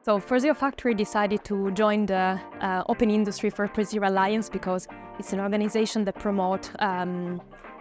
So 4 Factory decided to join the Open Industry for 4 Alliance because it's an organization that promotes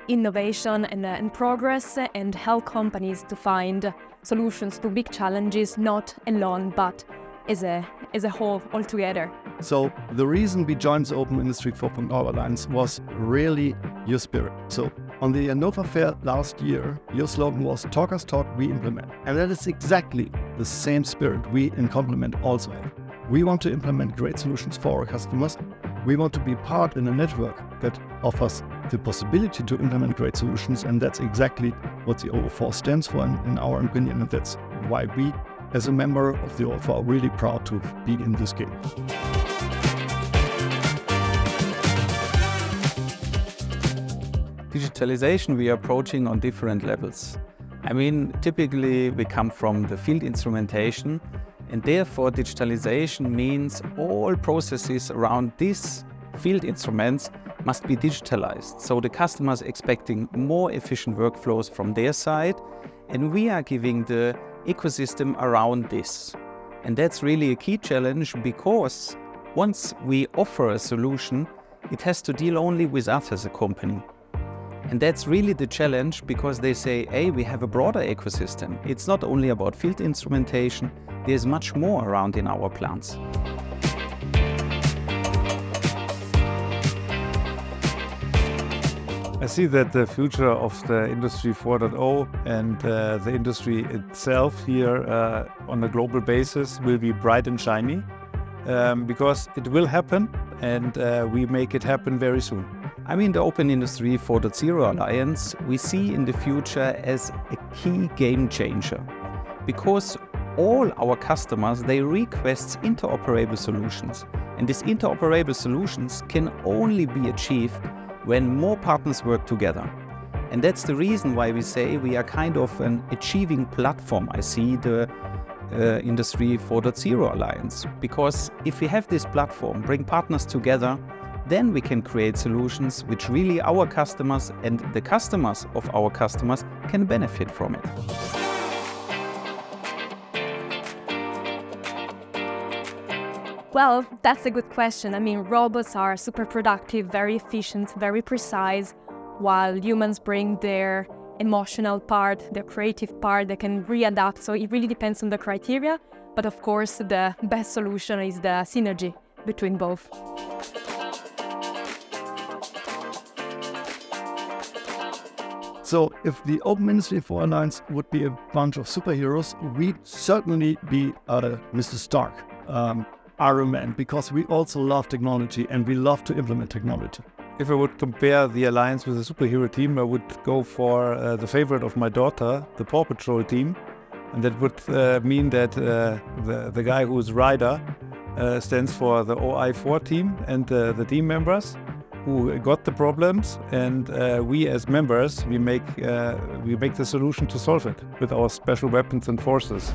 innovation and progress and help companies to find solutions to big challenges, not alone, but as a whole, all together. So the reason we joined the Open Industry 4.0 Alliance was really your spirit. So on the Hannover Fair last year, your slogan was "Talkers talk, we implement." And that is exactly the same spirit we in Complement also have. We want to implement great solutions for our customers. We want to be part in a network that offers the possibility to implement great solutions. And that's exactly what the OI4 stands for in our opinion. And that's why we, as a member of the OI4, are really proud to be in this game. Digitalization we are approaching on different levels. I mean, typically we come from the field instrumentation, and therefore digitalization means all processes around these field instruments must be digitalized. So the customer is expecting more efficient workflows from their side, and we are giving the ecosystem around this. And that's really a key challenge, because once we offer a solution, it has to deal only with us as a company. And that's really the challenge, because they say, hey, we have a broader ecosystem. It's not only about field instrumentation, there's much more around in our plants. I see that the future of the Industry 4.0 and the industry itself here on a global basis will be bright and shiny, because it will happen, and we make it happen very soon. I mean, the Open Industry 4.0 Alliance we see in the future as a key game changer, because all our customers, they request interoperable solutions. And these interoperable solutions can only be achieved when more partners work together. And that's the reason why we say we are kind of an achieving platform. I see the Industry 4.0 Alliance, because if we have this platform, bring partners together, then we can create solutions which really our customers and the customers of our customers can benefit from it. Well, that's a good question. I mean, robots are super productive, very efficient, very precise, while humans bring their emotional part, their creative part, they can readapt. So it really depends on the criteria. But of course, the best solution is the synergy between both. So if the Open Industry 4 Alliance would be a bunch of superheroes, we'd certainly be Mr. Stark, Iron Man, because we also love technology and we love to implement technology. If I would compare the Alliance with a superhero team, I would go for the favorite of my daughter, the Paw Patrol team. And that would mean that the guy who's Ryder stands for the OI4 team and the team members who got the problems, and we as members, we make the solution to solve it with our special weapons and forces.